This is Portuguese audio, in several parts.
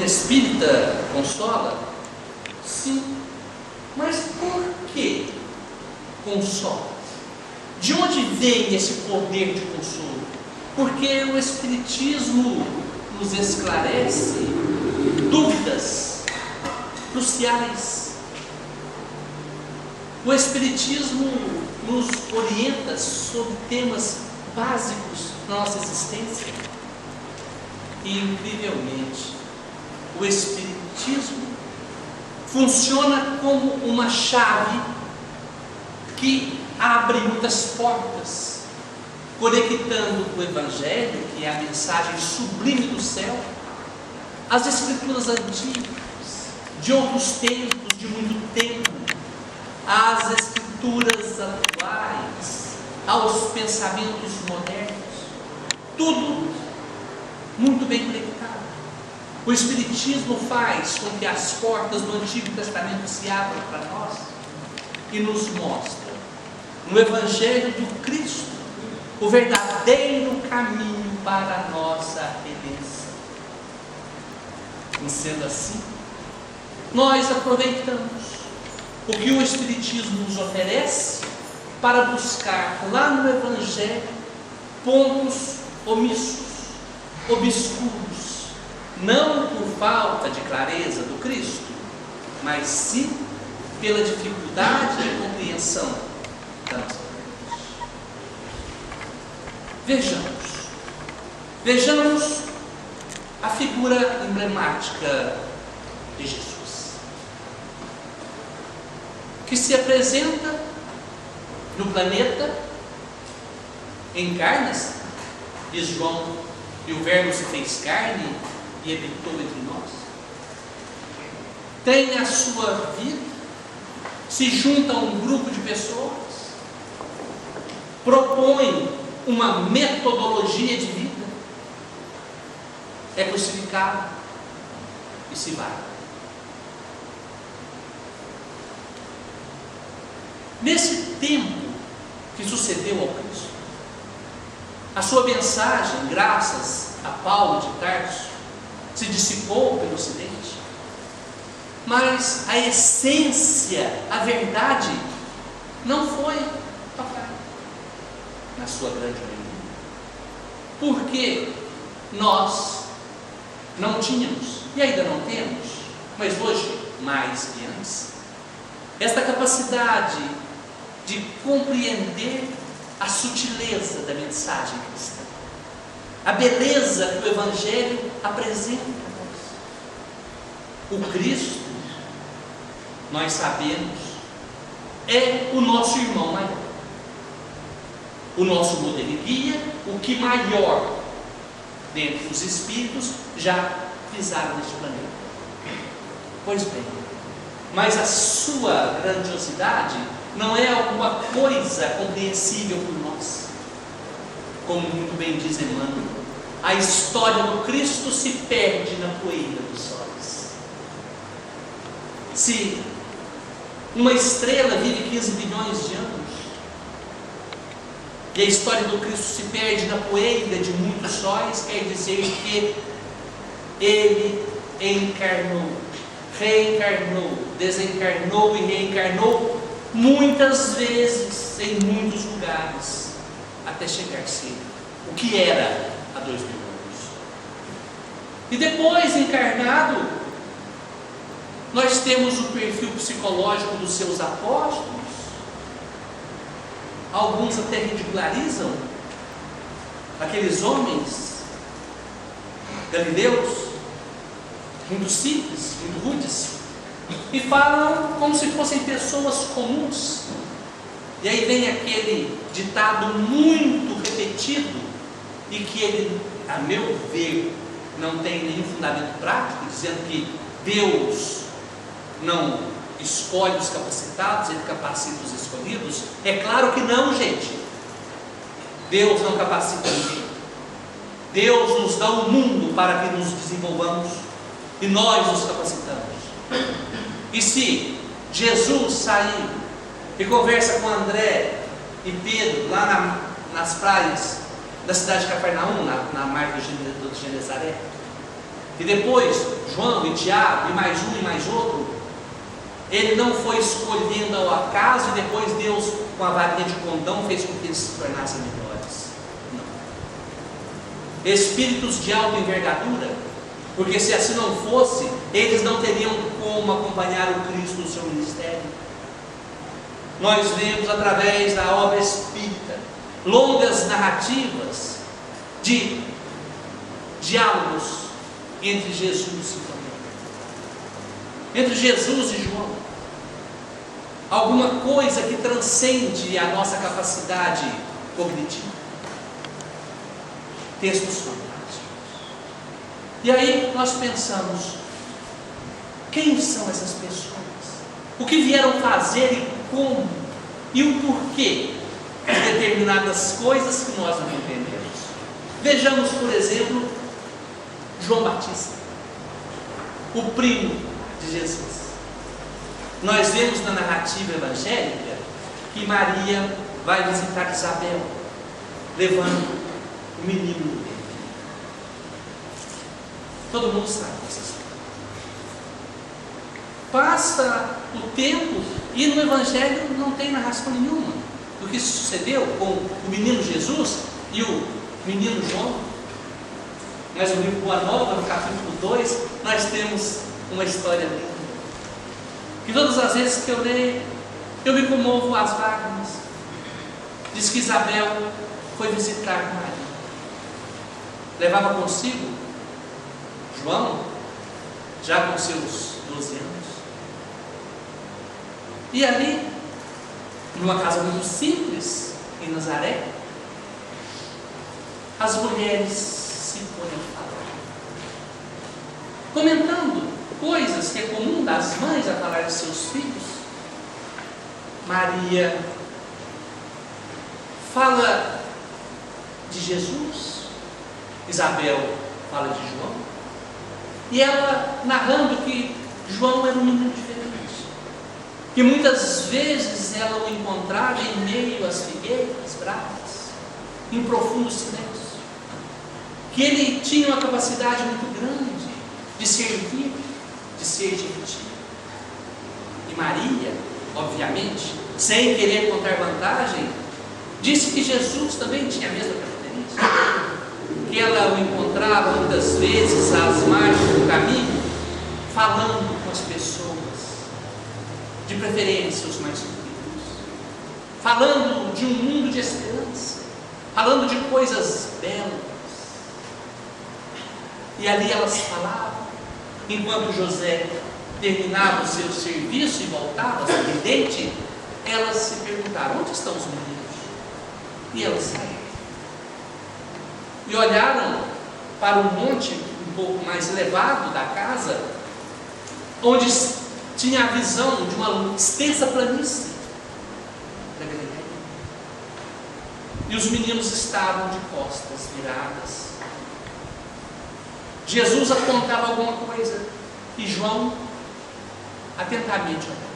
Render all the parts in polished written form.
doutrina espírita consola? Sim. Mas por que consola? De onde vem esse poder de consolo? Porque o Espiritismo nos esclarece dúvidas cruciais. O Espiritismo nos orienta sobre temas básicos da nossa existência. E, incrivelmente, o Espiritismo funciona como uma chave que abre muitas portas, conectando o Evangelho, que é a mensagem sublime do céu, às Escrituras antigas, de outros tempos, de muito tempo, às Escrituras atuais, aos pensamentos modernos, tudo muito bem conectado. O Espiritismo faz com que as portas do Antigo Testamento se abram para nós e nos mostra no Evangelho do Cristo o verdadeiro caminho para a nossa redenção. E sendo assim, nós aproveitamos o que o Espiritismo nos oferece para buscar lá no Evangelho pontos omissos, obscuros, não por falta de clareza do Cristo, mas sim pela dificuldade de compreensão da nossa vida. Vejamos a figura emblemática de Jesus, que se apresenta no planeta, encarna-se, diz João, e o Verbo se fez carne e habitou entre nós. Tem a sua vida, se junta a um grupo de pessoas, propõe uma metodologia de vida, é crucificado e se vai. Nesse tempo que sucedeu ao Cristo, a sua mensagem, graças a Paulo de Tarso, se dissipou pelo Ocidente, mas a essência, a verdade, não foi tocada na sua grande maioria, porque nós não tínhamos, e ainda não temos, mas hoje mais que antes, esta capacidade de compreender a sutileza da mensagem cristã, a beleza que o Evangelho apresenta a nós. O Cristo, nós sabemos, é o nosso irmão maior, o nosso modelo e guia, o que maior dentre os espíritos já pisaram neste planeta. Pois bem, mas a sua grandiosidade não é alguma coisa compreensível por nós. Como muito bem diz Emmanuel, a história do Cristo se perde na poeira dos sóis. Se uma estrela vive 15 bilhões de anos, e a história do Cristo se perde na poeira de muitos sóis, quer dizer que Ele encarnou, reencarnou, desencarnou e reencarnou muitas vezes, em muitos lugares, até chegar a ser o que era há 2000 anos. E depois, encarnado, nós temos o perfil psicológico dos seus apóstolos. Alguns até ridicularizam aqueles homens galileus, muito simples, muito rudes, e falam como se fossem pessoas comuns. E aí vem aquele ditado muito repetido, e que ele, a meu ver, não tem nenhum fundamento prático, dizendo que Deus não escolhe os capacitados, Ele capacita os escolhidos. É claro que não, gente. Deus não capacita ninguém. Deus nos dá o mundo para que nos desenvolvamos, e nós nos capacitamos. E se Jesus sair e conversa com André e Pedro lá nas praias da cidade de Cafarnaum, na mar do Genezaré, E depois, João e Tiago, e mais um e mais outro, ele não foi escolhendo ao acaso e depois Deus, com a varinha de condão, fez com que eles se tornassem melhores. Não. Espíritos de alta envergadura, porque se assim não fosse, eles não teriam como acompanhar o Cristo no seu ministério. Nós vemos através da obra espírita longas narrativas de diálogos entre Jesus e João, entre Jesus e João, alguma coisa que transcende a nossa capacidade cognitiva. Textos fantásticos. E aí nós pensamos: quem são essas pessoas? O que vieram fazer e como? E o porquê de determinadas coisas que nós não entendemos? Vejamos, por exemplo, João Batista, o primo de Jesus. Nós vemos na narrativa evangélica que Maria vai visitar Isabel, levando o menino no ventre. Todo mundo sabe dessa história. Passa o tempo e no Evangelho não tem narração nenhuma do que sucedeu com o menino Jesus e o menino João. Mas no livro Boa Nova, no capítulo 2, nós temos uma história linda, que todas as vezes que eu leio, eu me comovo às lágrimas. Diz que Isabel foi visitar Maria, levava consigo João, já com seus 12 anos, e ali, numa casa muito simples, em Nazaré, as mulheres se põem a falar, comentando coisas que é comum das mães a falar de seus filhos. Maria fala de Jesus, Isabel fala de João, e ela narrando que João era um menino diferente, que muitas vezes ela o encontrava em meio às figueiras bravas, em profundo silêncio, que ele tinha uma capacidade muito grande de servir, de ser gentil. E Maria, obviamente, sem querer contar vantagem, disse que Jesus também tinha a mesma característica, que ela o encontrava muitas vezes às margens do caminho, falando com as pessoas, de preferência os mais sofridos, falando de um mundo de esperança, falando de coisas belas. E ali elas falavam, enquanto José terminava o seu serviço e voltava sorridente, elas se perguntaram: onde estão os meninos? E elas saíram e olharam para um monte um pouco mais elevado da casa, onde tinha a visão de uma extensa planície da Galileia, e os meninos estavam de costas viradas. Jesus apontava alguma coisa e João atentamente olhava.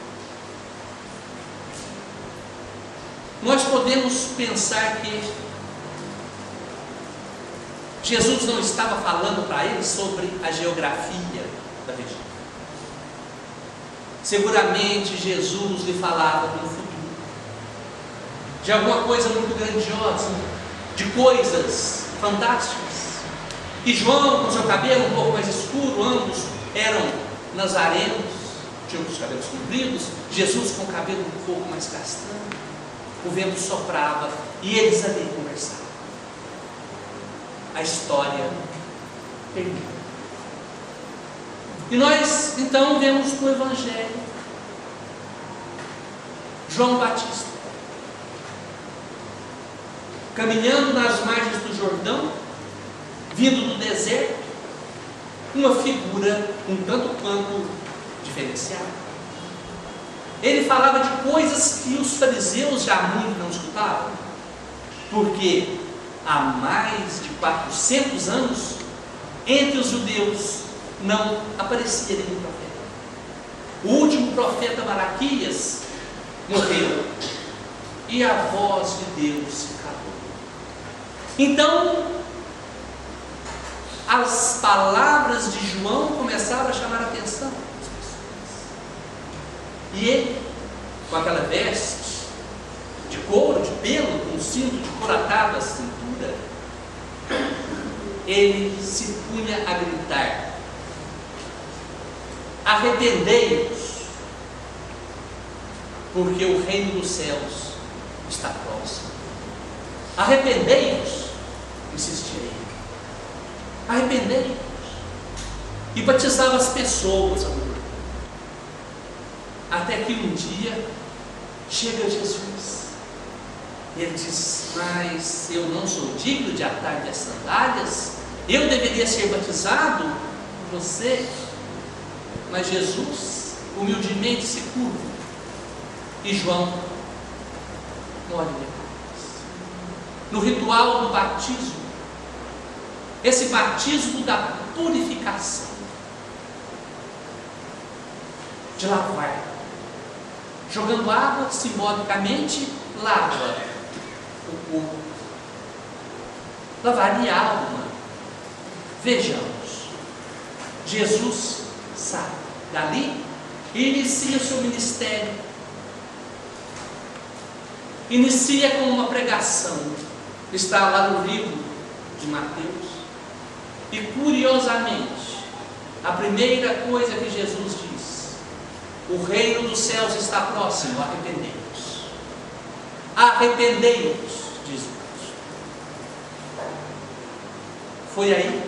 Nós podemos pensar que Jesus não estava falando para eles sobre a geografia da região. Seguramente Jesus lhe falava do futuro, de alguma coisa muito grandiosa, de coisas fantásticas. E João, com seu cabelo um pouco mais escuro, ambos eram nazarenos, tinham os cabelos compridos. Jesus com o cabelo um pouco mais castanho. O vento soprava e eles ali conversavam. A história termina. E nós então vemos no Evangelho João Batista caminhando nas margens do Jordão, vindo do deserto, uma figura um tanto quanto diferenciada. Ele falava de coisas que os fariseus já muito não escutavam, porque há mais de 400 anos, entre os judeus, não aparecia nenhum profeta. O último profeta, Malaquias, morreu, e a voz de Deus se calou. Então, as palavras de João começaram a chamar a atenção das pessoas. E ele, com aquela veste de couro, de pelo, com um cinto de couro atado à cintura, ele se punha a gritar: arrependei-vos, porque o reino dos céus está próximo. Arrependei-vos, insistia ele. Arrependei-vos. E batizava as pessoas. Até que um dia chega Jesus. E ele diz: mas eu não sou digno de atar-lhe as sandálias? Eu deveria ser batizado por você? Mas Jesus humildemente se curva. E João molha no ritual do batismo, esse batismo da purificação, de lavar, jogando água, simbolicamente lava o corpo, lavaria a alma. Vejamos, Jesus sai dali e inicia o seu ministério, inicia com uma pregação. Está lá no livro de Mateus. E curiosamente, a primeira coisa que Jesus diz: o reino dos céus está próximo, arrependei-vos. Arrependei-vos, diz Deus. Foi aí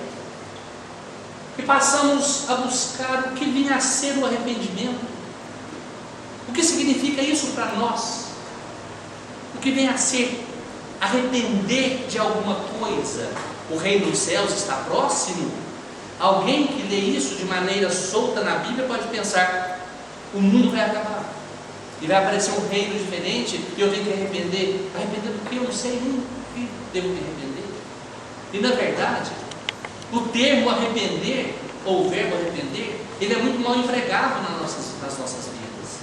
que passamos a buscar o que vinha a ser o arrependimento. O que significa isso para nós? O que vem a ser arrepender de alguma coisa? O reino dos céus está próximo? Alguém que lê isso de maneira solta na Bíblia pode pensar: o mundo vai acabar e vai aparecer um reino diferente e eu tenho que arrepender. Arrepender do que? Eu não sei nem do que devo me arrepender. E na verdade, o termo arrepender, ou o verbo arrepender, ele é muito mal empregado nas nossas vidas.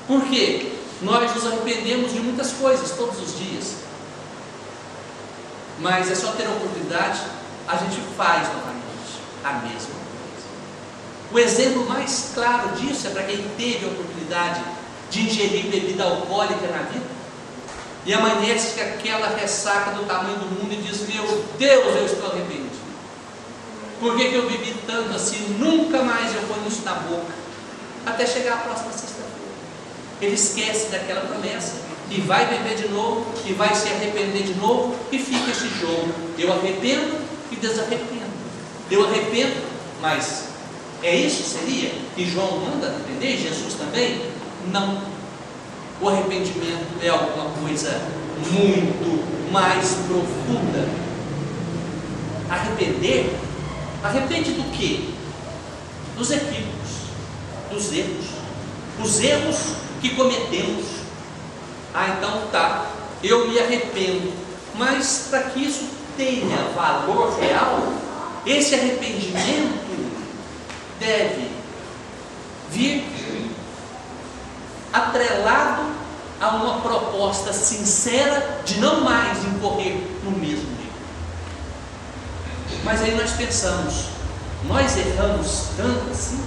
Por quê? Nós nos arrependemos de muitas coisas todos os dias, mas é só ter a oportunidade, a gente faz novamente a mesma coisa. O exemplo mais claro disso é para quem teve a oportunidade de ingerir bebida alcoólica na vida e amanhece com aquela ressaca do tamanho do mundo e diz: meu Deus, eu estou arrependido. Por que eu bebi tanto assim? Nunca mais eu ponho isso na boca. Até chegar a próxima sexta-feira. Ele esquece daquela promessa e vai beber de novo, e vai se arrepender de novo, e fica esse jogo: eu arrependo e desarrependo, eu arrependo. Mas é isso seria que João manda arrepender? Jesus também? Não. O arrependimento é alguma coisa muito mais profunda. Arrepende do quê? Dos equívocos, dos erros, os erros que cometemos. Então tá, eu me arrependo, mas para que isso tenha valor real, esse arrependimento deve vir atrelado a uma proposta sincera de não mais incorrer no mesmo erro. Mas aí nós pensamos: nós erramos tanto assim?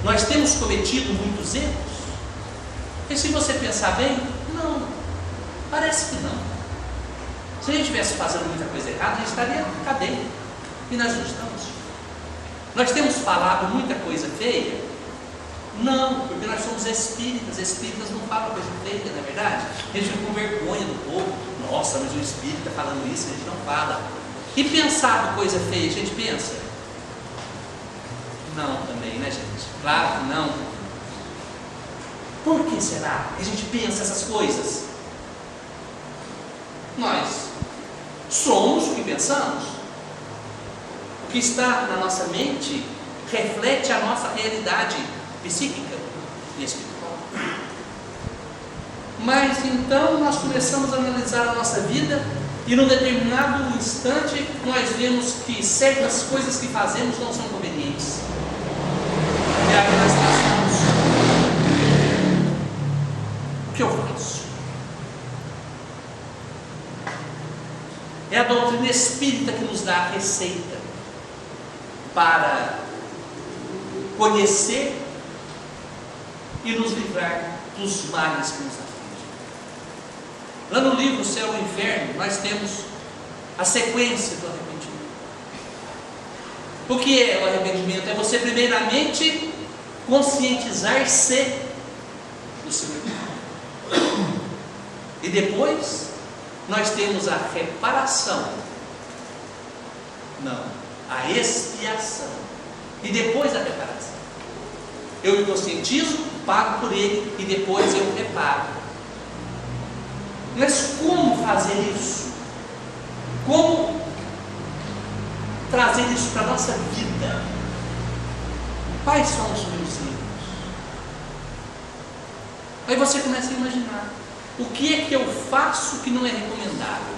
Nós temos cometido muitos erros? E se você pensar bem, não, parece que não. Se a gente estivesse fazendo muita coisa errada, a gente estaria na cadeia, e nós não estamos. Nós temos falado muita coisa feia? Não, porque nós somos espíritas. Espíritas não falam coisa feia, não é verdade? A gente fica com vergonha do povo. Nossa, mas o espírita falando isso, a gente não fala. E pensar coisa feia, a gente pensa? Não também, né, gente? Claro que não. Por que será que a gente pensa essas coisas? Nós somos o que pensamos. O que está na nossa mente reflete a nossa realidade psíquica e espiritual. Mas então nós começamos a analisar a nossa vida e num determinado instante nós vemos que certas coisas que fazemos não são convenientes. E aí nós pensamos: o que eu faço? É a doutrina espírita que nos dá a receita. para conhecer e nos livrar dos males que nos afligem. Lá no livro Céu e Inferno, nós temos a sequência do arrependimento. O que é o arrependimento? É você primeiramente conscientizar-se do seu erro. E depois nós temos a reparação. Não, a expiação. E depois a reparação. Eu me conscientizo, pago por ele e depois eu reparo. Mas como fazer isso? Como trazer isso para a nossa vida? Quais são os meus erros? Aí você começa a imaginar: o que é que eu faço que não é recomendável?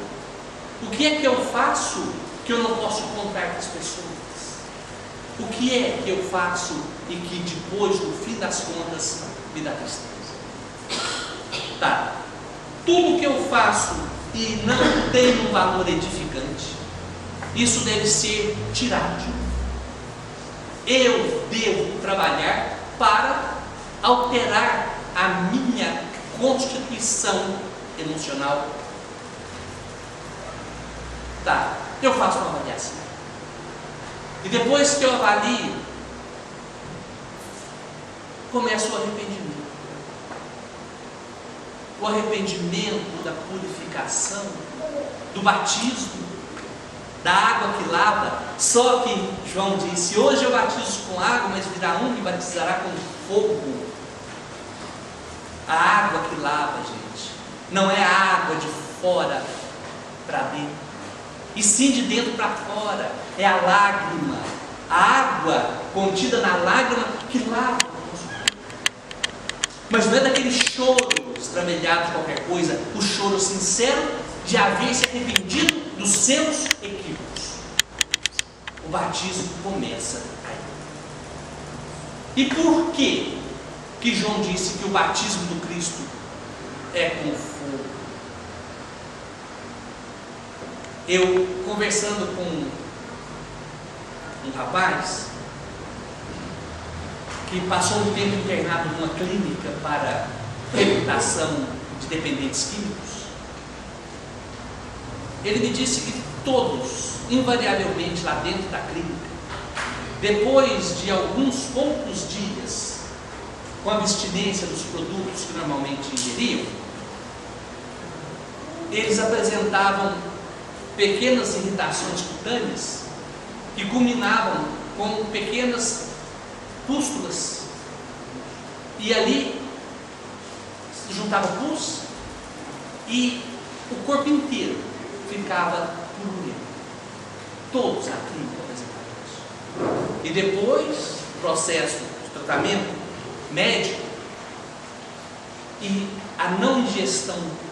O que é que eu faço que eu não posso contar para as pessoas? O que é que eu faço e que depois, no fim das contas, me dá tristeza? Tá, tudo que eu faço e não tem um valor edificante, isso deve ser tirado de mim. Eu devo trabalhar para alterar a minha constituição emocional. Tá, eu faço uma avaliação. E depois que eu avalio, começa o arrependimento. O arrependimento da purificação, do batismo, da água que lava. Só que João disse: hoje eu batizo com água, mas virá um que batizará com fogo. A água que lava, gente, não é a água de fora para dentro, e sim de dentro para fora. É a lágrima, a água contida na lágrima que lava o nosso corpo. Mas não é daquele choro estramelhado de qualquer coisa, o choro sincero de haver se arrependido dos seus equívocos. O batismo começa aí. E por que João disse que o batismo do Cristo é com fogo? Eu, conversando com um rapaz que passou um tempo internado numa clínica para reabilitação de dependentes químicos, ele me disse que todos, invariavelmente lá dentro da clínica, depois de alguns poucos dias com a abstinência dos produtos que normalmente ingeriam, eles apresentavam pequenas irritações cutâneas que culminavam com pequenas pústulas, e ali se juntava pus e o corpo inteiro ficava purulento. Todos a clínica apresentavam isso. E depois do processo de tratamento médico e a não ingestão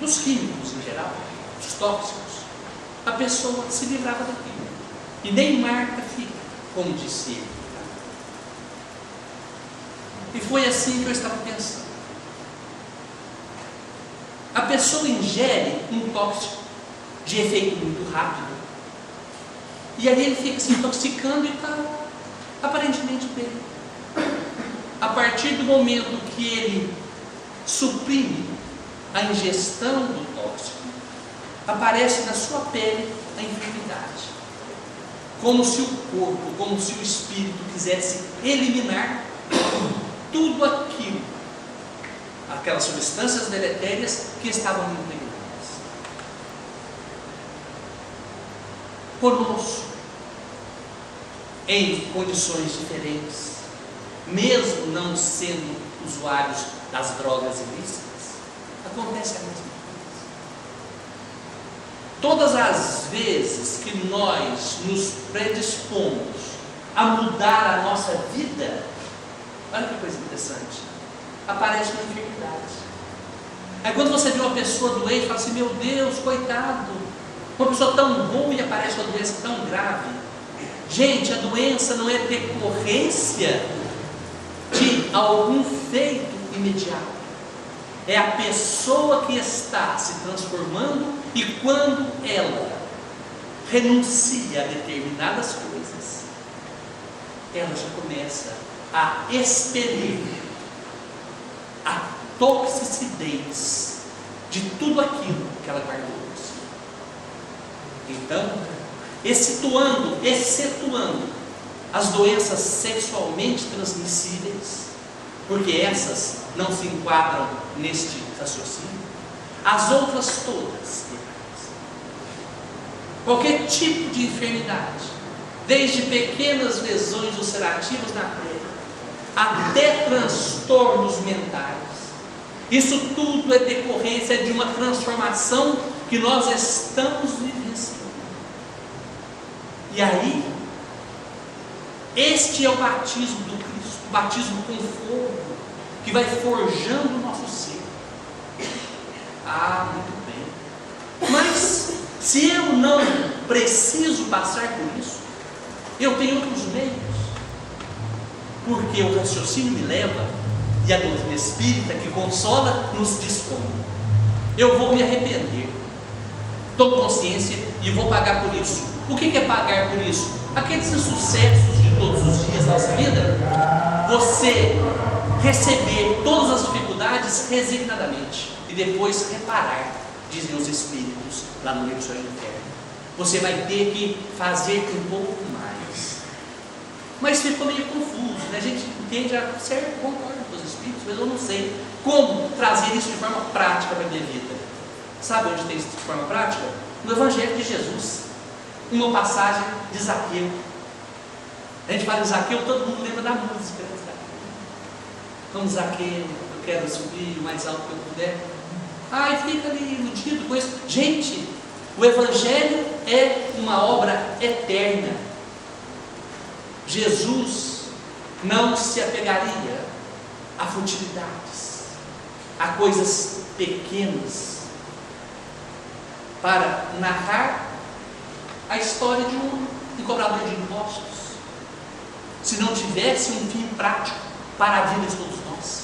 dos químicos em geral, dos tóxicos, a pessoa se livrava daquilo e nem marca fica, como disse ele. E foi assim que eu estava pensando. A pessoa ingere um tóxico de efeito muito rápido, e ali ele fica se intoxicando e está aparentemente bem. A partir do momento que ele suprime a ingestão do tóxico, aparece na sua pele a enfermidade, como se o corpo, como se o espírito quisesse eliminar tudo aquilo, aquelas substâncias deletérias que estavam impregnadas. Conosco, em condições diferentes, mesmo não sendo usuários das drogas ilícitas, acontece a mesma coisa. Todas as vezes que nós nos predispomos a mudar a nossa vida, olha que coisa interessante, aparece uma enfermidade. Aí quando você vê uma pessoa doente, fala assim: meu Deus, coitado, uma pessoa tão boa e aparece uma doença tão grave. Gente, a doença não é decorrência de algum feito imediato. É a pessoa que está se transformando, e quando ela renuncia a determinadas coisas, ela já começa a expelir a toxicidez de tudo aquilo que ela guardou por si. Então, excetuando as doenças sexualmente transmissíveis, porque essas não se enquadram neste raciocínio, as outras todas, qualquer tipo de enfermidade, desde pequenas lesões ulcerativas na pele, até transtornos mentais, isso tudo é decorrência de uma transformação que nós estamos vivenciando. E aí, este é o batismo do Cristo, o batismo com fogo, que vai forjando o nosso ser. Muito bem. Mas, se eu não preciso passar por isso, eu tenho outros meios. Porque o raciocínio me leva, e a doutrina espírita que consola nos diz como: eu vou me arrepender, tomo consciência e vou pagar por isso. O que é pagar por isso? Aqueles insucessos de todos os dias da nossa vida, você receber todas as dificuldades resignadamente e depois reparar, dizem os espíritos lá no livro do Céu e do Inferno. Você vai ter que fazer um pouco mais. Mas ficou meio confuso, né? A gente entende, certo, concordo com os espíritos, mas eu não sei como trazer isso de forma prática para a minha vida. Sabe onde tem isso de forma prática? No Evangelho de Jesus, uma passagem de Zaqueu. A gente fala de Zaqueu, todo mundo lembra da música, né? Vamos, Zaqueu, eu quero subir o mais alto que eu puder. E fica ali iludido com isso. Gente, o Evangelho é uma obra eterna. Jesus não se apegaria a futilidades, a coisas pequenas, para narrar a história de um cobrador de impostos, se não tivesse um fim prático para a vida de todos nós.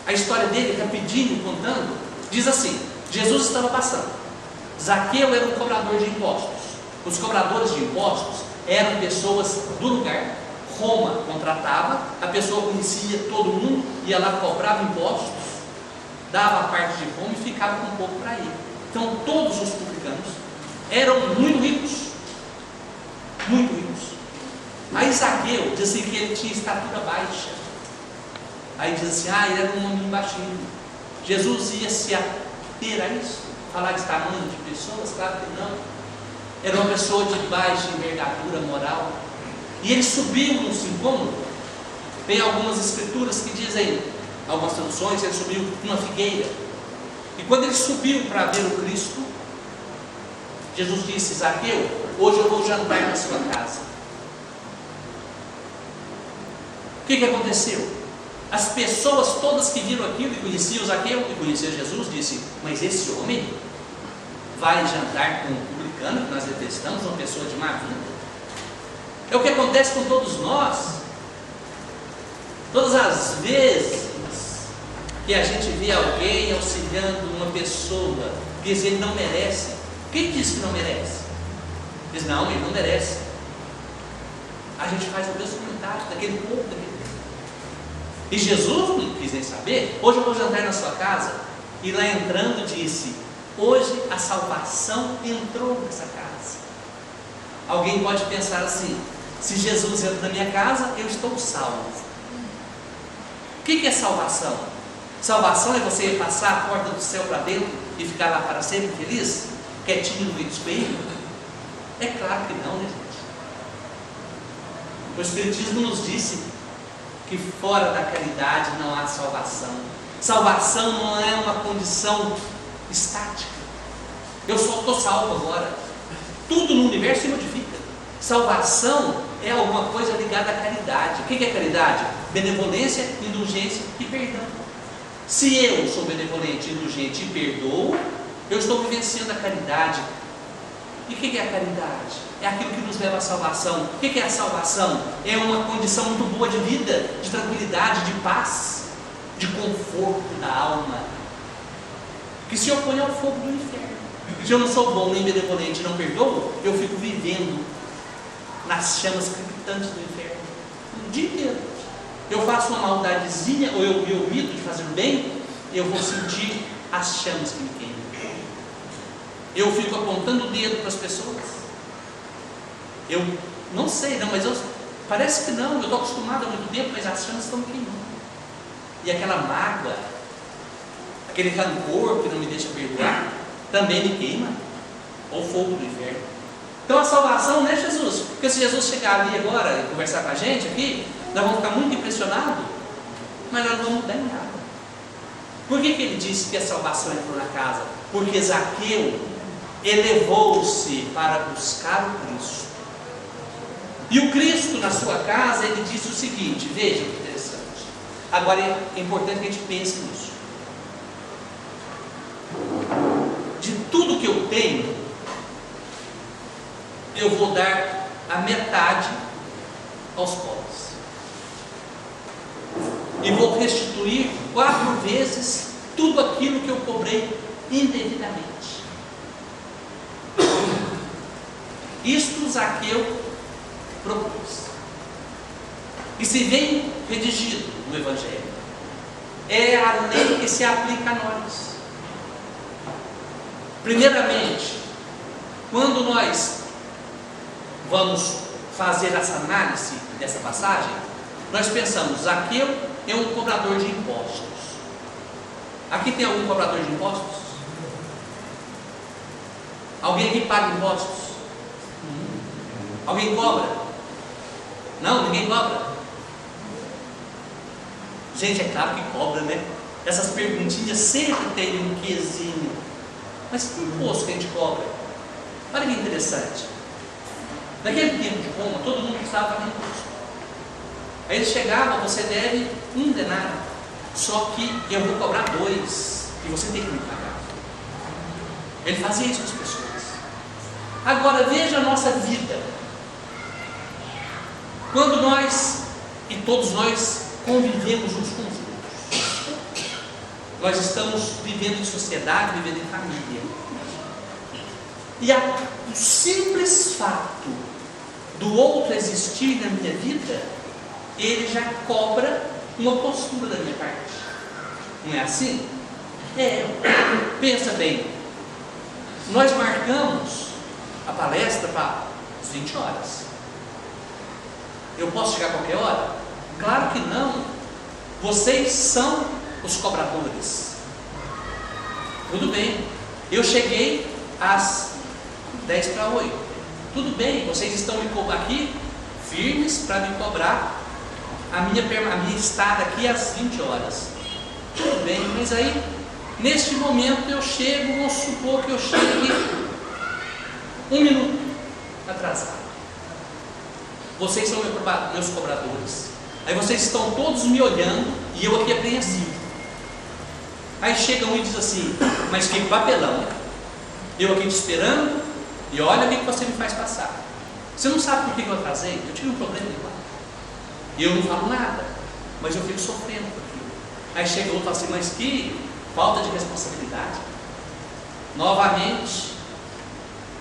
A história dele, rapidinho contando, diz assim: Jesus estava passando, Zaqueu era um cobrador de impostos. Os cobradores de impostos eram pessoas do lugar. Roma contratava, a pessoa conhecia todo mundo, ia lá, cobrava impostos, dava a parte de Roma e ficava com um pouco para ele. Então todos os publicanos eram muito ricos, muito ricos. Aí Zaqueu diz assim que ele tinha estatura baixa. Aí diz assim, ele era um homem baixinho. Jesus ia se ater a isso? Falar de tamanho de pessoas? Claro que não. Era uma pessoa de baixa envergadura moral. E ele subiu num incômodo. Tem algumas escrituras que dizem, algumas traduções, ele subiu numa figueira. E quando ele subiu para ver o Cristo, Jesus disse: Zaqueu, hoje eu vou jantar na sua casa. O que aconteceu? As pessoas todas que viram aquilo e conheciam Zaqueu e conheciam Jesus, disse: mas esse homem vai jantar com um publicano, que nós detestamos, uma pessoa de má vida. É o que acontece com todos nós. Todas as vezes que a gente vê alguém auxiliando uma pessoa, diz ele não merece. Quem diz que não merece? Diz, não, ele não merece. A gente faz o mesmo comentário daquele povo, daquele tempo. E Jesus não quis nem saber. Hoje eu vou jantar na sua casa. E lá entrando disse: hoje a salvação entrou nessa casa. Alguém pode pensar assim: se Jesus entra na minha casa, eu estou salvo. O que é salvação? Salvação é você passar a porta do céu para dentro e ficar lá para sempre feliz, quietinho no meio do espelho? É claro que não, né, gente? O Espiritismo nos disse que fora da caridade não há salvação. Salvação não é uma condição estática. Eu só estou salvo agora. Tudo no universo se modifica. Salvação é alguma coisa ligada à caridade. O que é caridade? Benevolência, indulgência e perdão. Se eu sou benevolente, indulgente e perdoo, eu estou vivenciando a caridade. E o que é a caridade? É aquilo que nos leva à salvação. O que é a salvação? É uma condição muito boa de vida, de tranquilidade, de paz, de conforto da alma, que se opõe ao fogo do inferno. Se eu não sou bom nem benevolente e não perdoo, eu fico vivendo nas chamas crepitantes do inferno o dia inteiro. Eu faço uma maldadezinha, ou eu me omito de fazer o bem, eu vou sentir as chamas que me queimam. Eu fico apontando o dedo para as pessoas. Eu não sei, não, mas parece que não, eu estou acostumado há muito tempo, mas as chamas estão me queimando. E aquela mágoa, aquele rancor que não me deixa perdoar, também me queima. Ou fogo do inferno. Então a salvação não é Jesus. Porque se Jesus chegar ali agora e conversar com a gente aqui, nós vamos ficar muito impressionados, mas nós não vamos mudar em nada. Por que ele disse que a salvação entrou na casa? Porque Zaqueu elevou-se para buscar o Cristo. E o Cristo na sua casa, ele disse o seguinte, veja que interessante. Agora é importante que a gente pense nisso. De tudo que eu tenho, eu vou dar a metade aos pobres. E vou restituir 4 vezes tudo aquilo que eu cobrei indevidamente. Isto Zaqueu propôs. E se vem redigido no Evangelho, é a lei que se aplica a nós. Primeiramente, quando nós vamos fazer essa análise dessa passagem, nós pensamos, Zaqueu é um cobrador de impostos. Aqui tem algum cobrador de impostos? Alguém aqui paga impostos? Alguém cobra? Não, ninguém cobra. Gente, é claro que cobra, né? Essas perguntinhas sempre tem um quezinho. Mas que imposto que a gente cobra? Olha que interessante. Naquele tempo de Roma, todo mundo precisava pagar imposto. Aí ele chegava, você deve 1 denário, só que eu vou cobrar 2 e você tem que me pagar. Ele fazia isso com as pessoas. Agora veja a nossa vida. Quando nós, e todos nós, convivemos uns com os outros, nós estamos vivendo em sociedade, vivendo em família. E o simples fato do outro existir na minha vida, ele já cobra uma postura da minha parte. Não é assim? Pensa bem. Nós marcamos a palestra para as 20 horas. Eu posso chegar a qualquer hora? Claro que não. Vocês são os cobradores. Tudo bem. Eu cheguei às 10 para 8. Tudo bem, vocês estão aqui firmes para me cobrar a minha estada aqui às 20 horas. Tudo bem, mas aí, neste momento eu chego, vamos supor que eu chegue 1 minuto atrasado. Vocês são meus cobradores. Aí vocês estão todos me olhando e eu aqui apreensivo. Aí chega um e diz assim, mas que papelão. Eu aqui te esperando e olha o que você me faz passar. Você não sabe por que eu atrasei? Eu tive um problema lá. E eu não falo nada, mas eu fico sofrendo por aquilo. Aí chega outro e fala assim, mas que falta de responsabilidade. Novamente,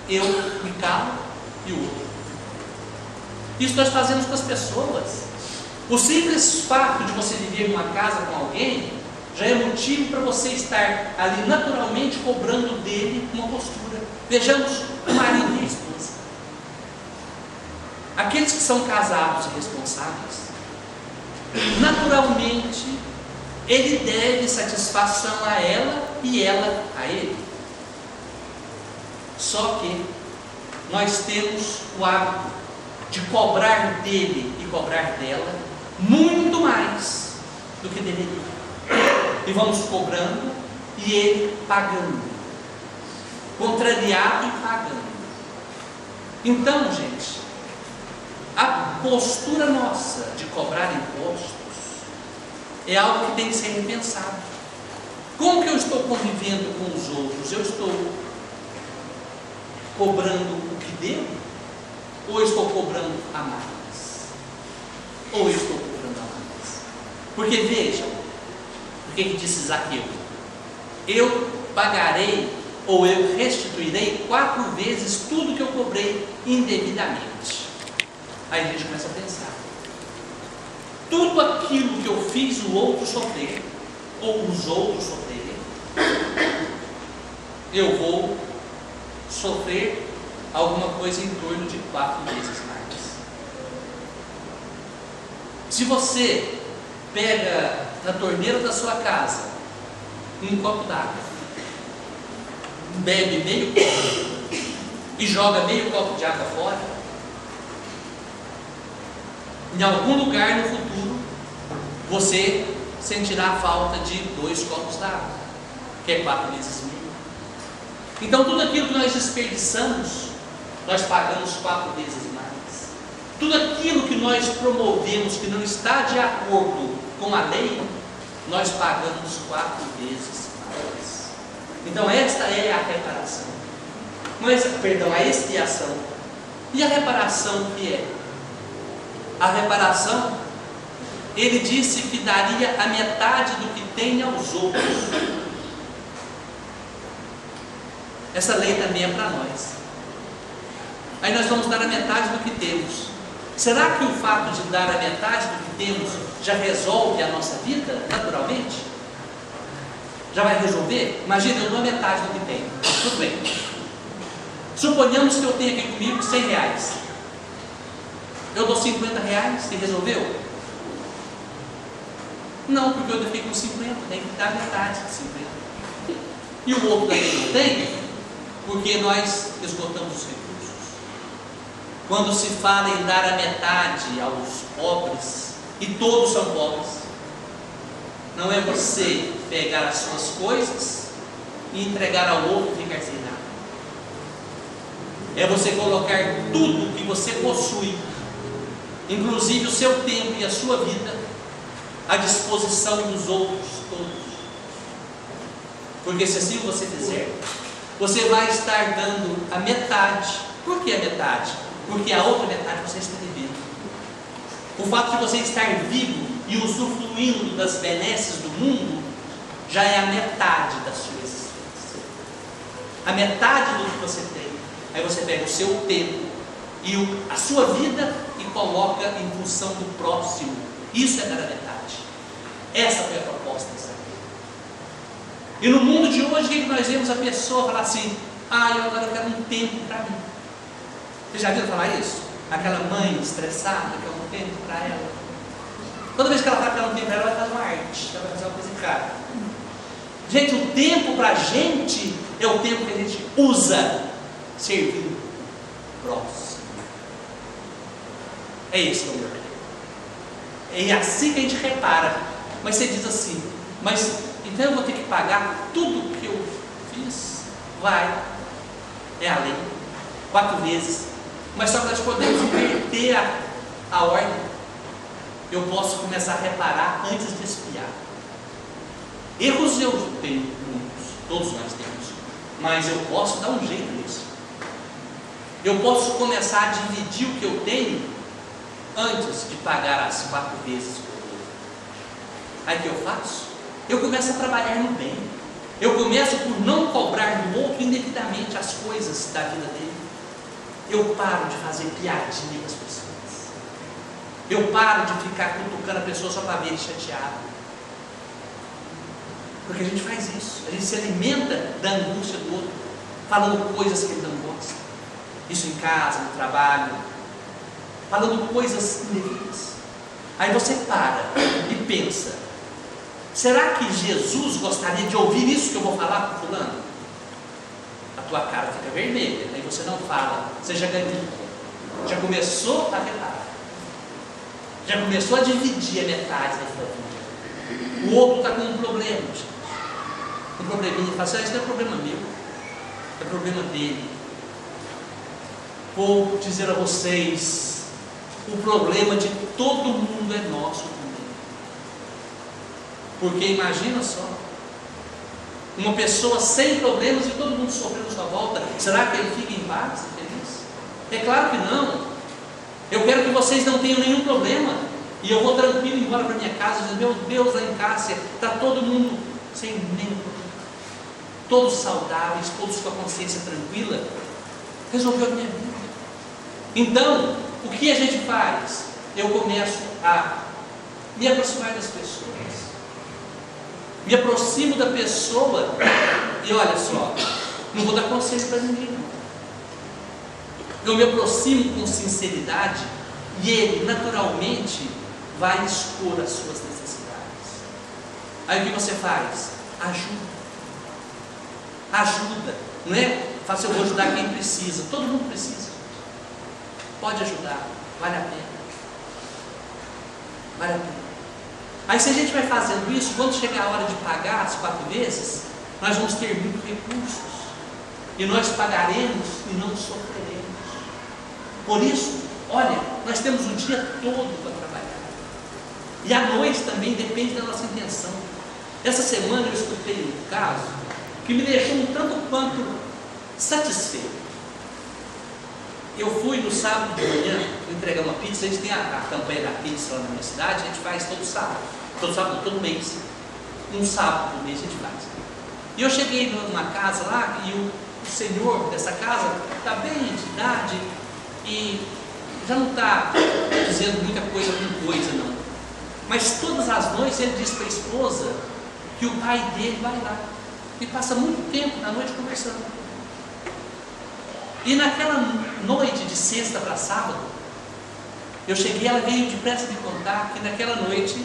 eu me calo e o outro. Isso nós fazemos com as pessoas. O simples fato de você viver em uma casa com alguém já é motivo para você estar ali naturalmente cobrando dele uma postura. Vejamos o marido e a esposa. Aqueles que são casados e responsáveis, naturalmente ele deve satisfação a ela e ela a ele. Só que nós temos o hábito de cobrar dele e cobrar dela muito mais do que deveria. E vamos cobrando e ele pagando, contrariado e pagando. Então, gente, a postura nossa de cobrar impostos é algo que tem que ser repensado. Como que eu estou convivendo com os outros? Eu estou cobrando o que devo? Ou eu estou cobrando a mais? Ou eu estou cobrando a mais? Porque vejam, o que disse Zaqueu? Eu pagarei ou eu restituirei 4 vezes tudo que eu cobrei indevidamente. Aí a gente começa a pensar: tudo aquilo que eu fiz o outro sofrer, ou os outros sofrerem, eu vou sofrer alguma coisa em torno de 4 vezes mais. Se você pega na torneira da sua casa um copo d'água, bebe meio copo e joga meio copo de água fora, em algum lugar no futuro você sentirá a falta de 2 copos d'água, que é 4 vezes meio. Então tudo aquilo que nós desperdiçamos, nós pagamos 4 vezes mais. Tudo aquilo que nós promovemos que não está de acordo com a lei, nós pagamos 4 vezes mais. Então esta é a reparação. Mas, perdão, a expiação. E a reparação que é? A reparação, ele disse que daria a metade do que tem aos outros. Essa lei também é para nós. Aí nós vamos dar a metade do que temos. Será que o fato de dar a metade do que temos já resolve a nossa vida, naturalmente? Já vai resolver? Imagina, eu dou a metade do que tenho. Tudo bem. Suponhamos que eu tenho aqui comigo 100 reais. Eu dou 50 reais e resolveu? Não, porque eu fiquei com 50, tem que dar metade de 50. E o outro também não tem, porque nós esgotamos os recursos. Quando se fala em dar a metade aos pobres, e todos são pobres, não é você pegar as suas coisas e entregar ao outro e ficar sem nada. É você colocar tudo que você possui, inclusive o seu tempo e a sua vida, à disposição dos outros todos. Porque se assim você fizer, você vai estar dando a metade. Por que a metade? Porque a outra metade você está vivendo. O fato de você estar vivo e usufruindo das benesses do mundo já é a metade da sua existência. A metade do que você tem. Aí você pega o seu tempo e a sua vida e coloca em função do próximo. Isso é dar a metade. Essa foi a proposta dessa lei. E no mundo de hoje, o que nós vemos a pessoa falar assim: eu agora quero um tempo para mim. Vocês já viram falar isso? Aquela mãe estressada, que é um tempo para ela. Toda vez que ela fala que ela não tem tempo para ela, vai fazer uma arte, ela vai fazer uma coisa cara. Gente, o tempo para a gente é o tempo que a gente usa servindo o próximo. É isso que eu quero. É assim que a gente repara. Mas você diz assim: mas então eu vou ter que pagar tudo que eu fiz? Vai. É a lei. 4 vezes. Mas só que nós podemos inverter a ordem. Eu posso começar a reparar antes de expiar. Erros eu tenho muitos, todos nós temos, mas eu posso dar um jeito nisso. Eu posso começar a dividir o que eu tenho antes de pagar as 4 vezes por outro. Aí o que eu faço? Eu começo a trabalhar no bem. Eu começo por não cobrar do outro indevidamente as coisas da vida dele. Eu paro de fazer piadinha com as pessoas. Eu paro de ficar cutucando a pessoa só para ver ele chateado. Porque a gente faz isso. A gente se alimenta da angústia do outro, falando coisas que ele não gosta. Isso em casa, no trabalho, falando coisas indevidas. Aí você para e pensa: será que Jesus gostaria de ouvir isso que eu vou falar para fulano? A tua cara fica vermelha, aí você não fala, você já ganhou, já começou a reparar, já começou a dividir a metade da sua vida. O outro está com um problema, um probleminha, fala assim: isso não é problema meu, é problema dele. Vou dizer a vocês, o problema de todo mundo é nosso também. Porque imagina só, uma pessoa sem problemas e todo mundo sofrendo à sua volta, será que ele fica em paz e feliz? É claro que não. Eu quero que vocês não tenham nenhum problema, e eu vou tranquilo embora para minha casa, dizendo: meu Deus, lá em casa está todo mundo sem nenhum problema. todos saudáveis, todos com a consciência tranquila, resolveu a minha vida. Então, o que a gente faz? Eu começo a me aproximar das pessoas. Me aproximo da pessoa e olha só, não vou dar conselho para ninguém. Eu me aproximo com sinceridade e ele naturalmente vai expor as suas necessidades. Aí o que você faz? Ajuda, não é? Fala assim, eu vou ajudar quem precisa. Todo mundo precisa. Pode ajudar, vale a pena. Vale a pena. Aí se a gente vai fazendo isso, quando chegar a hora de pagar as 4 vezes, nós vamos ter muitos recursos. E nós pagaremos e não sofreremos. Por isso, olha, nós temos o dia todo para trabalhar. E à noite também depende da nossa intenção. Essa semana eu escutei um caso que me deixou um tanto quanto satisfeito. Eu fui no sábado de manhã entregar uma pizza. A gente tem a campanha da pizza lá na minha cidade. A gente faz todo sábado, todo mês. Um sábado por mês a gente faz. E eu cheguei numa casa lá e o senhor dessa casa está bem de idade e já não está dizendo muita coisa com coisa não. Mas todas as noites ele diz para a esposa que o pai dele vai lá e passa muito tempo na noite conversando. E naquela noite de sexta para sábado, eu cheguei, ela veio depressa me contar que naquela noite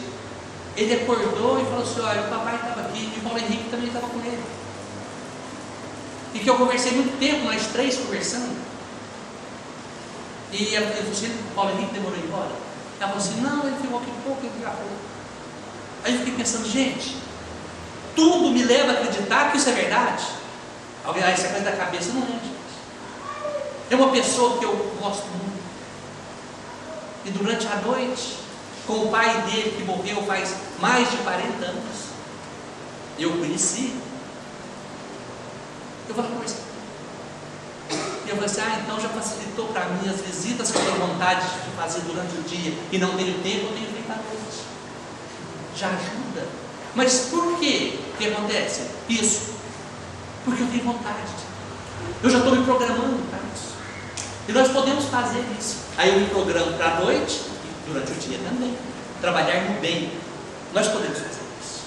ele acordou e falou assim, olha, o papai estava aqui e o Paulo Henrique também estava com ele. E que eu conversei muito tempo, nós 3 conversando. E ela falou assim, o Paulo Henrique demorou embora? Ela falou assim, não, ele ficou aqui pouco, ele gravou. Aí eu fiquei pensando, gente, tudo me leva a acreditar que isso é verdade. Alguém, essa coisa da cabeça não é, gente. É uma pessoa que eu gosto muito. E durante a noite, com o pai dele que morreu faz mais de 40 anos, eu conheci. Eu vou conversar. E eu falei assim, então já facilitou para mim as visitas que eu tenho vontade de fazer durante o dia e não tenho tempo, eu tenho feito à noite. Já ajuda. Mas por quê? O que acontece? Isso. Porque eu tenho vontade. Eu já estou me programando para isso. E nós podemos fazer isso. Aí eu me programo para a noite e durante o dia também. Trabalhar no bem. Nós podemos fazer isso.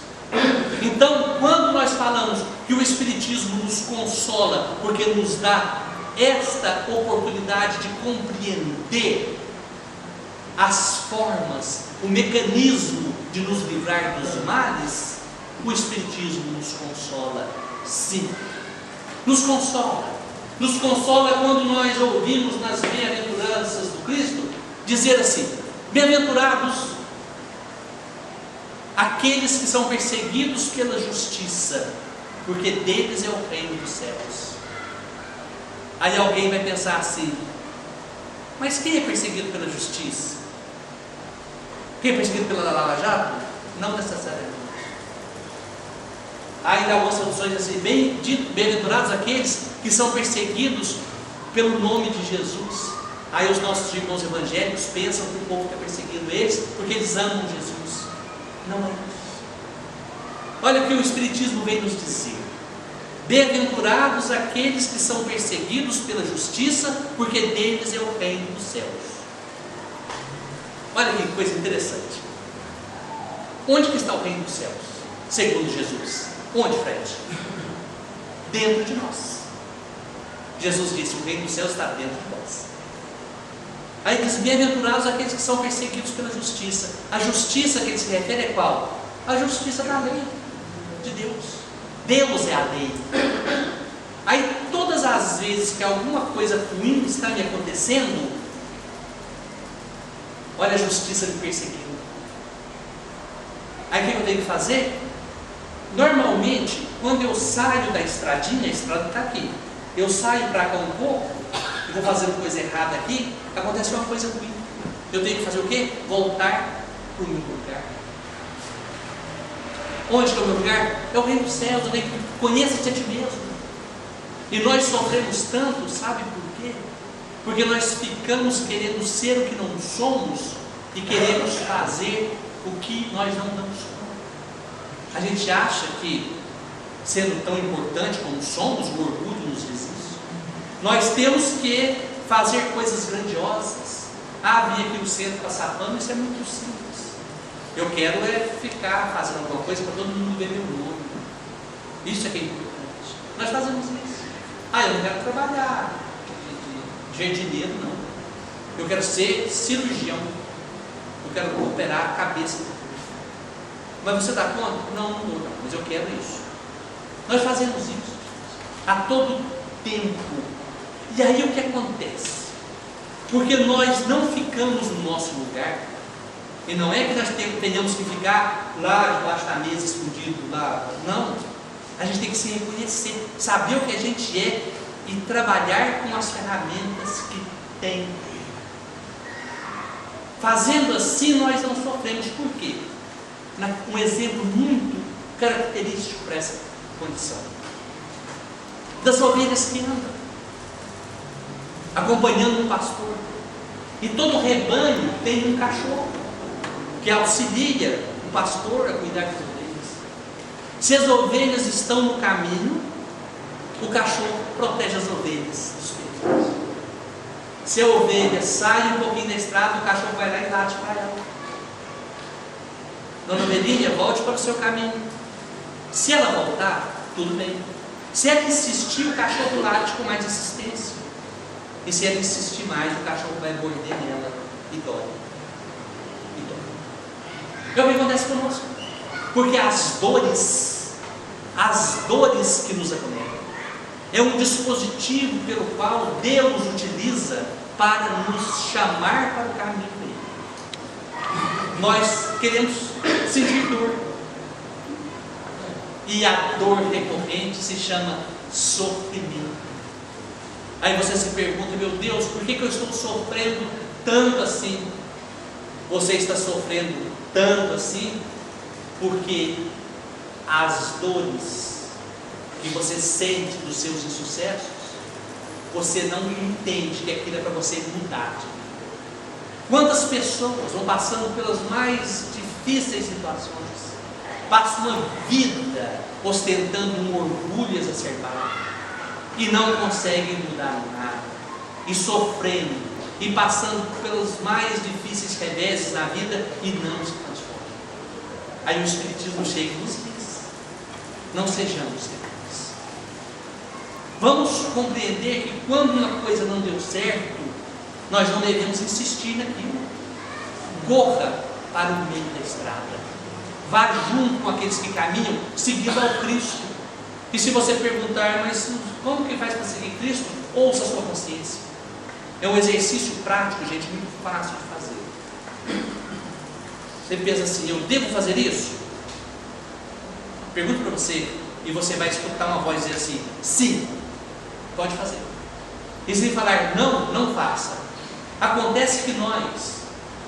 Então, quando nós falamos que o Espiritismo nos consola, porque nos dá esta oportunidade de compreender as formas, o mecanismo de nos livrar dos males, o Espiritismo nos consola, sim. Nos consola. Nos consola quando nós ouvimos nas bem-aventuranças do Cristo dizer assim: bem-aventurados aqueles que são perseguidos pela justiça, porque deles é o reino dos céus. Aí alguém vai pensar assim: mas quem é perseguido pela justiça? Quem é perseguido pela Lava Jato? Não necessariamente. Aí algumas traduções assim: bem-aventurados aqueles que são perseguidos pelo nome de Jesus. Aí os nossos irmãos evangélicos pensam que o povo está perseguindo eles porque eles amam Jesus. Não é isso. Olha o que o Espiritismo vem nos dizer: bem-aventurados aqueles que são perseguidos pela justiça, porque deles é o reino dos céus. Olha que coisa interessante. Onde que está o reino dos céus? Segundo Jesus. Onde, Fred? Dentro de nós. Jesus disse: o reino dos céus está dentro de nós. Aí diz: bem-aventurados aqueles que são perseguidos pela justiça. A justiça que ele se refere é qual? A justiça da lei de Deus. Deus é a lei. Aí todas as vezes que alguma coisa ruim está me acontecendo, olha a justiça me perseguindo. Aí o que eu tenho que fazer? Normalmente, quando eu saio da estradinha, a estrada está aqui, eu saio para cá um pouco e vou fazendo coisa errada aqui, acontece uma coisa ruim. Eu tenho que fazer o quê? Voltar para o meu lugar. Onde que é o meu lugar? É o reino dos céus. Eu tenho que conhecer-te a ti mesmo. E nós sofremos tanto, sabe por quê? Porque nós ficamos querendo ser o que não somos e queremos fazer o que nós não somos. A gente acha que sendo tão importante como somos, o orgulho nos diz isso. Nós temos que fazer coisas grandiosas. Vir aqui no centro passar pano, isso é muito simples. Eu quero ficar fazendo alguma coisa para todo mundo ver meu nome. Isso é que é importante. Nós fazemos isso. Eu não quero trabalhar de jardineiro, não. Eu quero ser cirurgião. Eu quero operar a cabeça. Mas você dá conta? Não dou, mas eu quero isso. Nós fazemos isso a todo tempo. E aí o que acontece? Porque nós não ficamos no nosso lugar. E não é que nós tenhamos que ficar lá debaixo da mesa, escondido lá. Não. A gente tem que se reconhecer, saber o que a gente é e trabalhar com as ferramentas que tem. Fazendo assim, nós não sofremos. Por quê? Um exemplo muito característico para essa condição: das ovelhas que andam acompanhando um pastor, e todo rebanho tem um cachorro que auxilia o pastor a cuidar das ovelhas. Se as ovelhas estão no caminho, o cachorro protege as ovelhas dos perigos. Se a ovelha sai um pouquinho da estrada, o cachorro vai lá e late para ela: dona ovelhinha, volte para o seu caminho. Se ela voltar, tudo bem. Se ela insistir, o cachorro late com mais insistência. E se ela insistir mais, o cachorro vai morder nela e dói. É o que acontece conosco. Porque as dores que nos acometem, é um dispositivo pelo qual Deus utiliza para nos chamar para o caminho dele. Nós queremos sentir dor. E a dor recorrente se chama sofrimento. Aí você se pergunta: meu Deus, por que eu estou sofrendo tanto assim? Você está sofrendo tanto assim porque as dores que você sente dos seus insucessos, você não entende que aquilo é para você mudar. Quantas pessoas vão passando pelas mais difíceis situações, passam uma vida ostentando um orgulho exacerbado e não conseguem mudar nada, e sofrendo, e passando pelos mais difíceis reveses na vida e não se transformam. Aí o Espiritismo chega e nos diz: não sejamos rebeldes. Vamos compreender que quando uma coisa não deu certo, nós não devemos insistir naquilo. Corra para o meio da estrada, vá junto com aqueles que caminham seguindo ao Cristo. E se você perguntar: mas como que faz para seguir Cristo? Ouça a sua consciência. É um exercício prático, gente, muito fácil de fazer. Você pensa assim: eu devo fazer isso? Pergunto para você, e você vai escutar uma voz dizer assim: sim, pode fazer. E se falar não, não faça. Acontece que nós,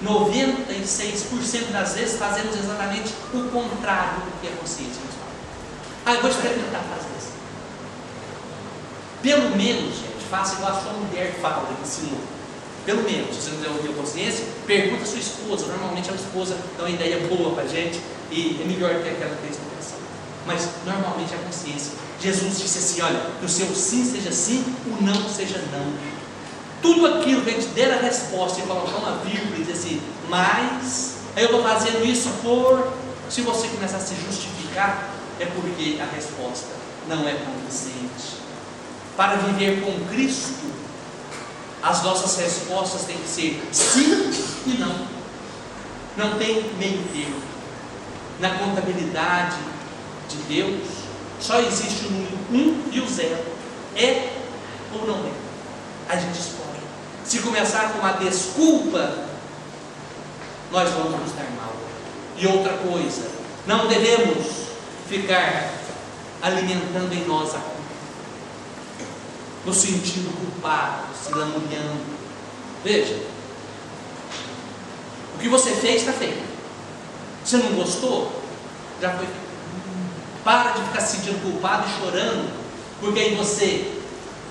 96% das vezes, fazemos exatamente o contrário do que a consciência nos fala. Eu vou experimentar fazer isso. Pelo menos, gente, faça igual a sua mulher fala, que ensinou. Pelo menos, se você não ouviu a consciência, pergunta a sua esposa. Normalmente a esposa dá uma ideia boa para a gente e é melhor que aquela que tem explicação. Mas normalmente a consciência. Jesus disse assim: olha, que o seu sim seja sim, o não seja não. Tudo aquilo que a gente der a resposta e colocar uma vírgula e dizer assim: mas eu estou fazendo isso por... Se você começar a se justificar, é porque a resposta não é convincente. Para viver com Cristo, as nossas respostas têm que ser sim e não. Não tem meio termo. Na contabilidade de Deus, só existe o número 1 e o 0. É ou não é? A gente escolhe. Se começar com uma desculpa, nós vamos nos dar mal. E outra coisa, não devemos ficar alimentando em nós a culpa, no sentido culpado, se lamuriando. Veja, o que você fez está feito. Você não gostou? Já foi feito. Para de ficar se sentindo culpado e chorando, porque aí você,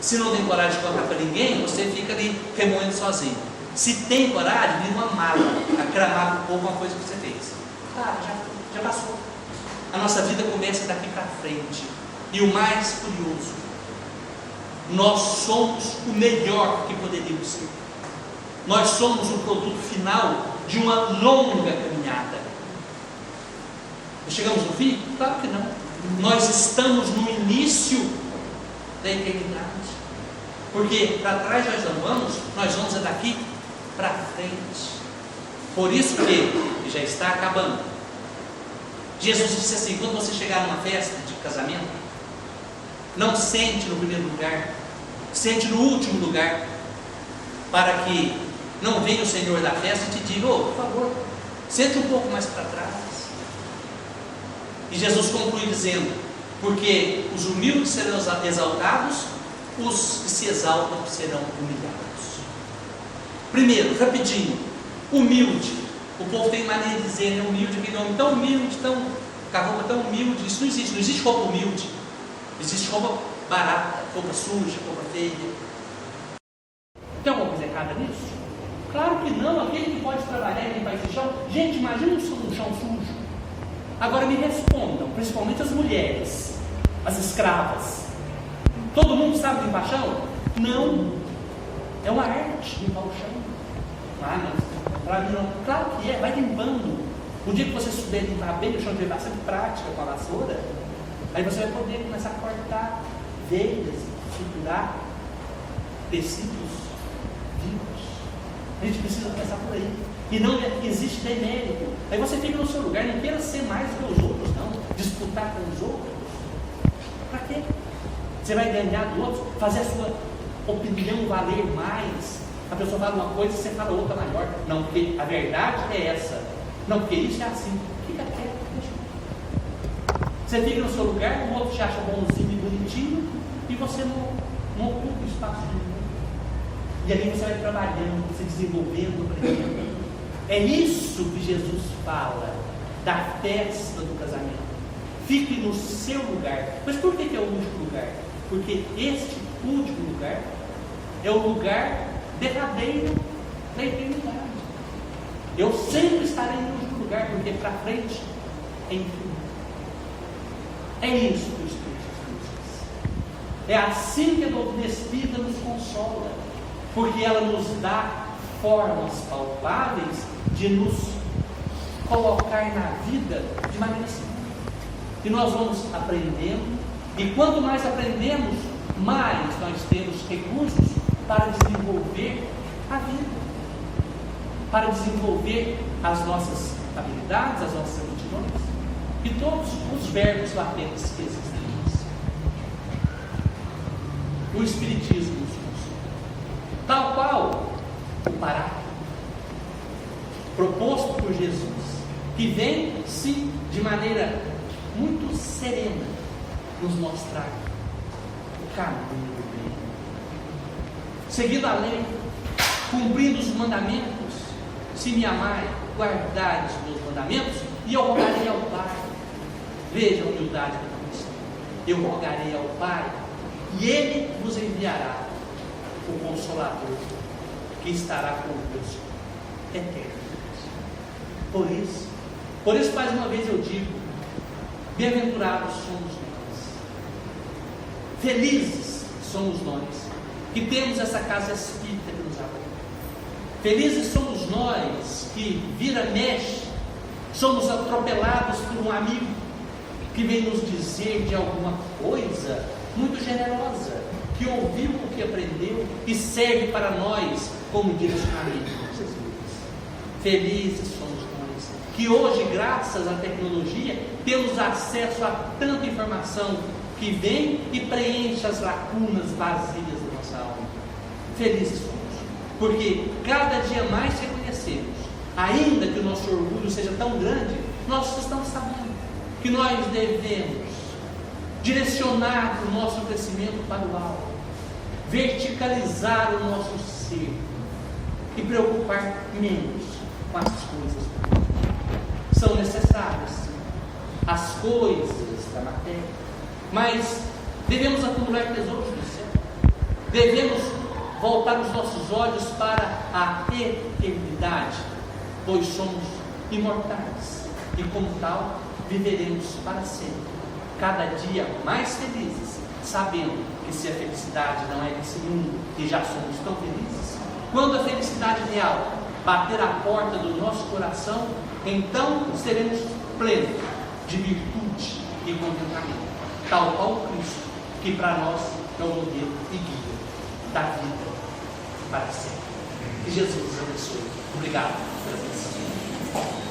se não tem coragem de contar para ninguém, você fica ali remoendo sozinho. Se tem coragem, vira uma mala, acramar um pouco uma coisa que você fez. Já passou. A nossa vida começa daqui para frente. E o mais curioso, nós somos o melhor que poderíamos ser. Nós somos o produto final de uma longa caminhada. Chegamos no fim? Claro que não. Nós estamos no início da eternidade. Porque para trás nós vamos é daqui para frente. Por isso que já está acabando. Jesus disse assim: quando você chegar numa festa de casamento, não sente no primeiro lugar, sente no último lugar, para que não venha o Senhor da festa e te diga: por favor, sente um pouco mais para trás. E Jesus conclui dizendo: porque os humildes serão exaltados, os que se exaltam serão humilhados. Primeiro, rapidinho, humilde. O povo tem maneira de dizer, né? Humilde, aquele homem tão humilde, com a roupa tão humilde. Isso não existe. Não existe roupa humilde. Existe roupa barata, roupa suja, roupa feia. Tem alguma coisa errada nisso? Claro que não. Aquele que pode trabalhar e limpar esse chão. Gente, imagina um chão sujo. Agora me respondam, principalmente as mulheres, as escravas. Todo mundo sabe limpar chão? Não. É uma arte limpar o chão. Não, para mim não. Claro que é, vai limpando. O dia que você souber limpar bem o chão, tiver bastante prática com a vassoura, aí você vai poder começar a cortar veias, suturar tecidos vivos. A gente precisa começar por aí. E não existe demérito. Aí você fica no seu lugar, não queira ser mais que os outros, não. Disputar com os outros. Para quê? Você vai ganhar do outro, fazer a sua opinião valer mais. A pessoa fala uma coisa e você fala outra maior. Não, porque a verdade é essa. Não, porque isso é assim. Fica quieto, deixa. Você fica no seu lugar, o outro te acha bonzinho e bonitinho, e você não ocupa o espaço de ninguém. E ali você vai trabalhando, se desenvolvendo, aprendendo. É isso que Jesus fala da festa do casamento. Fique no seu lugar. Mas por que é o último lugar? Porque este último lugar é o lugar derradeiro da eternidade. Eu sempre estarei no último lugar, porque para frente é infinito. É isso que o Espírito diz. É assim que a doutrina espírita nos consola, porque ela nos dá formas palpáveis de nos colocar na vida de maneira simples. E nós vamos aprendendo, e quanto mais aprendemos, mais nós temos recursos para desenvolver a vida, para desenvolver as nossas habilidades, as nossas aptidões e todos os verbos latentes que existem em nós. O Espiritismo nos consola, tal qual o Paráclito, proposto por Jesus, que vem, sim, de maneira muito serena, nos mostrar o caminho do bem. Seguindo a lei, cumprindo os mandamentos, se me amarem, guardai os meus mandamentos, e eu rogarei ao Pai. Veja a humildade da missão. Eu rogarei ao Pai, e Ele vos enviará o Consolador, que estará convosco eternamente. Por isso mais uma vez eu digo: bem-aventurados somos nós, felizes somos nós, que temos essa casa espírita que nos abre. Felizes somos nós que mexe, somos atropelados por um amigo que vem nos dizer de alguma coisa muito generosa, que ouviu o que aprendeu e serve para nós como direcionamento. Felizes somos nós, que hoje, graças à tecnologia, temos acesso a tanta informação que vem e preenche as lacunas vazias da nossa alma. Felizes somos, porque cada dia mais reconhecemos, ainda que o nosso orgulho seja tão grande, nós estamos sabendo que nós devemos direcionar o nosso crescimento para o alto, verticalizar o nosso ser e preocupar menos com as coisas. São necessárias as coisas da matéria, mas devemos acumular tesouros do céu, devemos voltar os nossos olhos para a eternidade, pois somos imortais e como tal viveremos para sempre cada dia mais felizes, sabendo que se a felicidade não é desse mundo e já somos tão felizes, quando a felicidade real bater a porta do nosso coração, então seremos plenos de virtude e contentamento, tal qual Cristo, que para nós é o modelo e guia da vida para sempre. Que Jesus nos abençoe. Obrigado pela atenção.